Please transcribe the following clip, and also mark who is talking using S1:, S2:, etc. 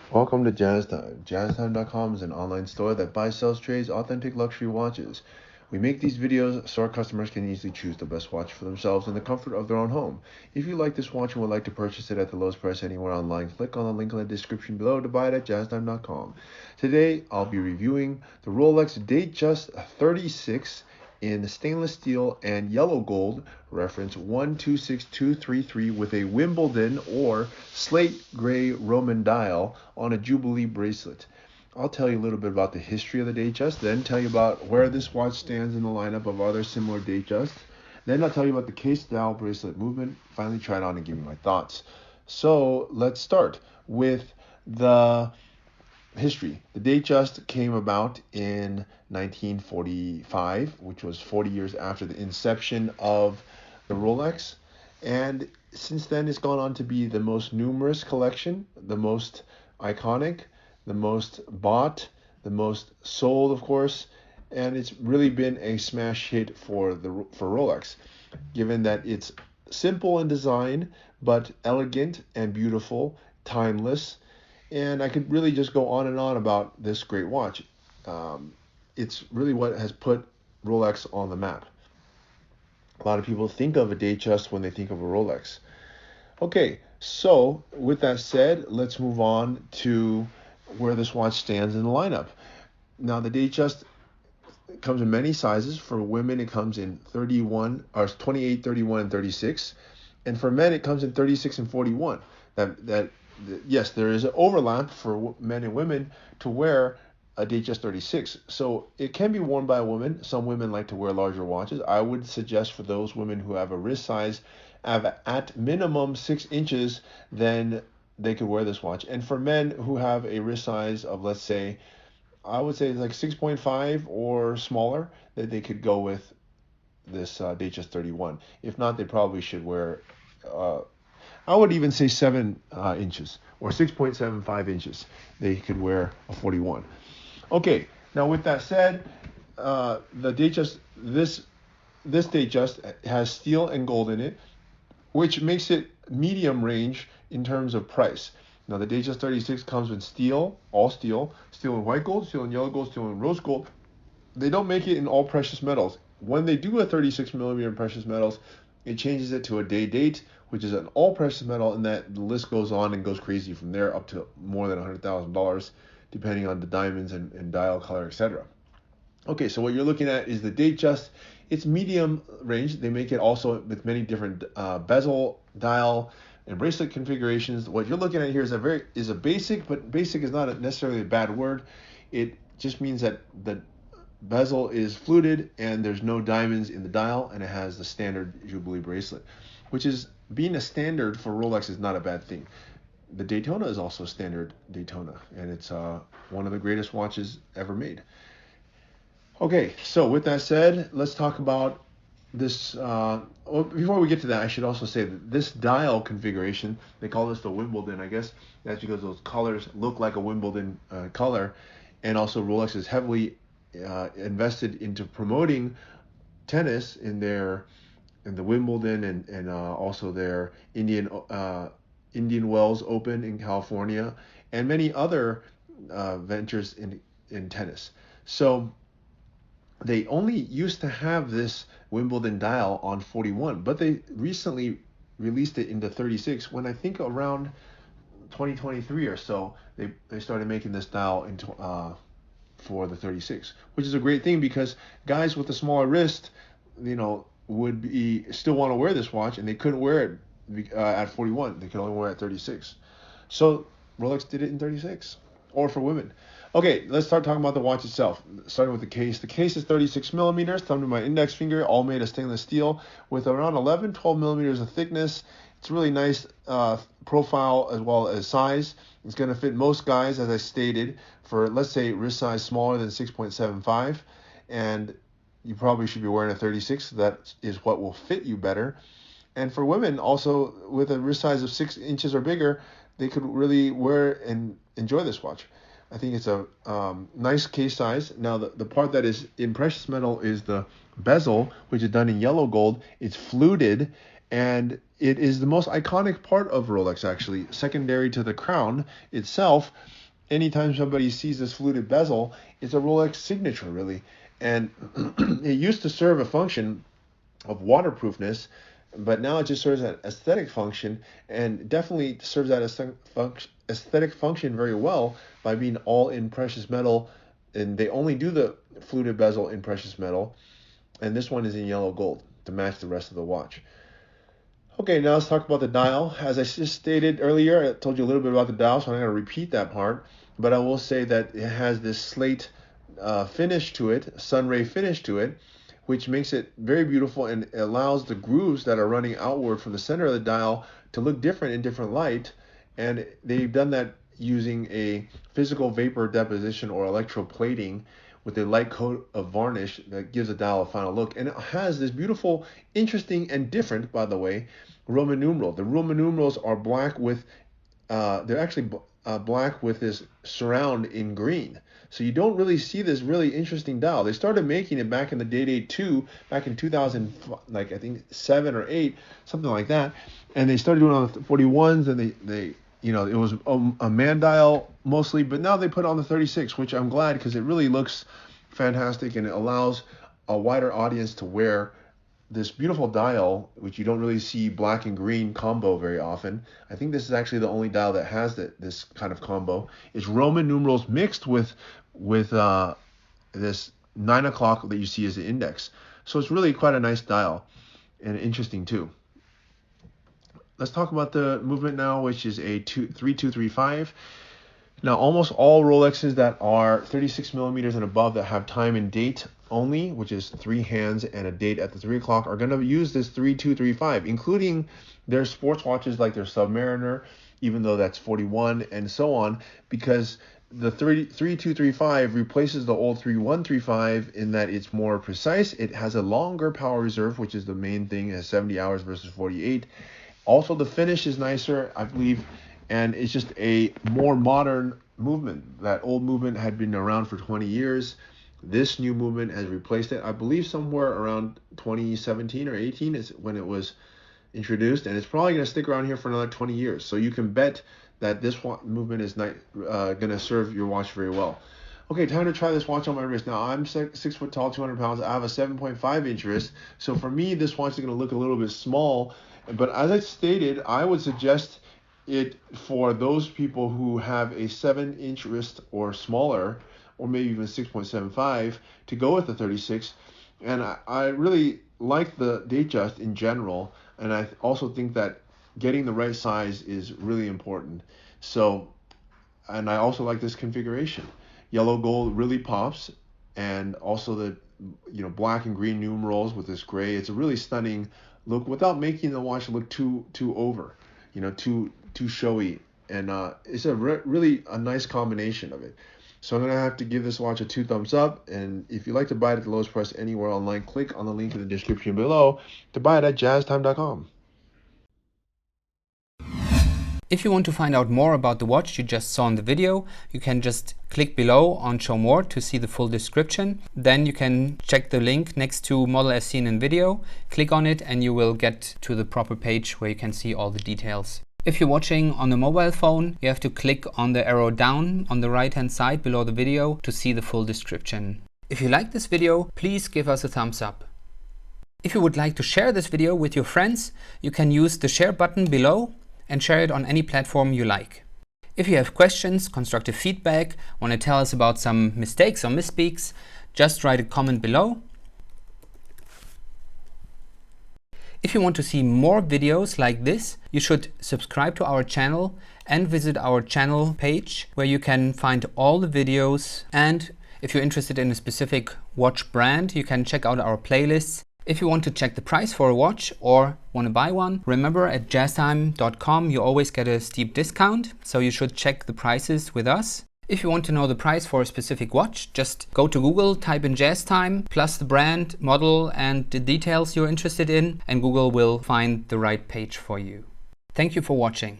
S1: Welcome to Jazz Time. JazzTime.com is an online store that buys, sells, trades authentic luxury watches. We make these videos so our customers can easily choose the best watch for themselves in the comfort of their own home. If you like this watch and would like to purchase it at the lowest price anywhere online, click on the link in the description below to buy it at JazzTime.com. Today, I'll be reviewing the Rolex Datejust 36 in stainless steel and yellow gold, reference 126233, with a Wimbledon or slate gray Roman dial on a Jubilee bracelet. I'll tell you a little bit about the history of the Datejust, then tell you about where this watch stands in the lineup of other similar Datejusts. Then I'll tell you about the case style bracelet movement, finally try it on and give you my thoughts. So let's start with the history. The Datejust came about in 1945, which was 40 years after the inception of the Rolex. And since then, it's gone on to be the most numerous collection, the most iconic, the most bought, the most sold, of course. And it's really been a smash hit for Rolex, given that it's simple in design, but elegant and beautiful, timeless, and I could really just go on and on about this great watch. It's really what has put Rolex on the map. A lot of people think of a Datejust when they think of a Rolex. Okay, so with that said, let's move on to where this watch stands in the lineup. Now, the Datejust comes in many sizes. For women, it comes in 31 or 28, 31, and 36, and for men, it comes in 36 and 41. Yes, there is an overlap for men and women to wear a Datejust 36. So it can be worn by a woman. Some women like to wear larger watches. I would suggest for those women who have a wrist size of at minimum 6 inches, then they could wear this watch. And for men who have a wrist size of, let's say, I would say like 6.5 or smaller, that they could go with this Datejust 31. If not, they probably should wear I would even say 7 inches or 6.75 inches. They could wear a 41. Okay, now with that said, the Datejust, this Datejust has steel and gold in it, which makes it medium range in terms of price. Now the Datejust 36 comes with steel, all steel, steel and white gold, steel and yellow gold, steel and rose gold. They don't make it in all precious metals. When they do a 36 millimeter precious metals, it changes it to a day date, which is an all precious metal, and that the list goes on and goes crazy from there up to more than $100,000, depending on the diamonds and dial color, etc. Okay, so what you're looking at is the Datejust. It's medium range. They make it also with many different bezel, dial, and bracelet configurations. What you're looking at here is a basic, but basic is not necessarily a bad word. It just means that the bezel is fluted and there's no diamonds in the dial, and it has the standard Jubilee bracelet, which is being a standard for Rolex is not a bad thing. The Daytona is also standard Daytona, and it's one of the greatest watches ever made. Okay, so with that said, let's talk about this. Before we get to that, I should also say that this dial configuration, they call this the Wimbledon, I guess. That's because those colors look like a Wimbledon color, and also Rolex is heavily invested into promoting tennis in the Wimbledon and also their Indian Wells Open in California and many other ventures in tennis. So they only used to have this Wimbledon dial on 41, but they recently released it into 36 when I think around 2023 or so they started making this dial into for the 36, which is a great thing because guys with a smaller wrist, would be still want to wear this watch, and they couldn't wear it at 41. They could only wear it at 36. So Rolex did it in 36, or for women. Okay, let's start talking about the watch itself. Starting with the case. The case is 36 millimeters, thumb to my index finger, all made of stainless steel with around 11, 12 millimeters of thickness. It's really nice profile as well as size. It's going to fit most guys, as I stated, for, let's say, wrist size smaller than 6.75. And you probably should be wearing a 36. That is what will fit you better. And for women, also with a wrist size of 6 inches or bigger, they could really wear and enjoy this watch. I think it's a nice case size. Now, the part that is in precious metal is the bezel, which is done in yellow gold. It's fluted, and it is the most iconic part of Rolex, actually, secondary to the crown itself. anytime somebody sees this fluted bezel, it's a Rolex signature, really. And it used to serve a function of waterproofness, but now it just serves an aesthetic function, and definitely serves that aesthetic function very well by being all in precious metal. And they only do the fluted bezel in precious metal, and this one is in yellow gold to match the rest of the watch. Okay, now let's talk about the dial. As I just stated earlier, I told you a little bit about the dial, so I'm not going to repeat that part, but I will say that it has this slate finish to it, sunray finish to it, which makes it very beautiful and allows the grooves that are running outward from the center of the dial to look different in different light. And they've done that using a physical vapor deposition or electroplating with a light coat of varnish that gives the dial a final look. And it has this beautiful, interesting, and different, by the way, Roman numeral. The Roman numerals are black with, they're actually black with this surround in green. So you don't really see this really interesting dial. They started making it back in the Day-Date 2, back in 2000, like I think 7 or 8, something like that. And they started doing it on the 41s, and they you know, it was a man dial mostly, but now they put it on the 36, which I'm glad, because it really looks fantastic and it allows a wider audience to wear this beautiful dial, which you don't really see black and green combo very often. I think this is actually the only dial that has this kind of combo. It's Roman numerals mixed with this 9 o'clock that you see as the index. So it's really quite a nice dial and interesting too. Let's talk about the movement now, which is a 3235. Now, almost all Rolexes that are 36 millimeters and above that have time and date only, which is 3 hands and a date at the 3 o'clock, are going to use this 3235, including their sports watches like their Submariner, even though that's 41 and so on, because the 3235 replaces the old 3135 in that it's more precise. It has a longer power reserve, which is the main thing. It has 70 hours versus 48. Also, the finish is nicer, I believe, and it's just a more modern movement. That old movement had been around for 20 years. This new movement has replaced it. I believe somewhere around 2017 or 18 is when it was introduced, and it's probably going to stick around here for another 20 years. So you can bet that this movement is not going to serve your watch very well. Okay, time to try this watch on my wrist. Now, I'm 6 foot tall, 200 pounds. I have a 7.5 inch wrist. So for me, this watch is going to look a little bit small. But as I stated, I would suggest it for those people who have a 7-inch wrist or smaller, or maybe even 6.75, to go with the 36. And I really like the Datejust in general. And I also think that getting the right size is really important. So, and I also like this configuration. Yellow gold really pops, and also the black and green numerals with this gray. It's a really stunning look without making the watch look too over, too showy. And it's really a nice combination of it. So I'm gonna have to give this watch a 2 thumbs up. And if you'd like to buy it at the lowest price anywhere online, click on the link in the description below to buy it at jazztime.com.
S2: If you want to find out more about the watch you just saw in the video, you can just click below on Show More to see the full description. Then you can check the link next to model as seen in video, click on it, and you will get to the proper page where you can see all the details. If you're watching on a mobile phone, you have to click on the arrow down on the right hand side below the video to see the full description. If you like this video, please give us a thumbs up. If you would like to share this video with your friends, you can use the share button below and share it on any platform you like. If you have questions, constructive feedback, want to tell us about some mistakes or misspeaks, just write a comment below. If you want to see more videos like this, you should subscribe to our channel and visit our channel page where you can find all the videos. And if you're interested in a specific watch brand, you can check out our playlists. If you want to check the price for a watch or want to buy one, remember at jazztime.com you always get a steep discount, so you should check the prices with us. If you want to know the price for a specific watch, just go to Google, type in JazzTime, plus the brand, model, and the details you're interested in, and Google will find the right page for you. Thank you for watching.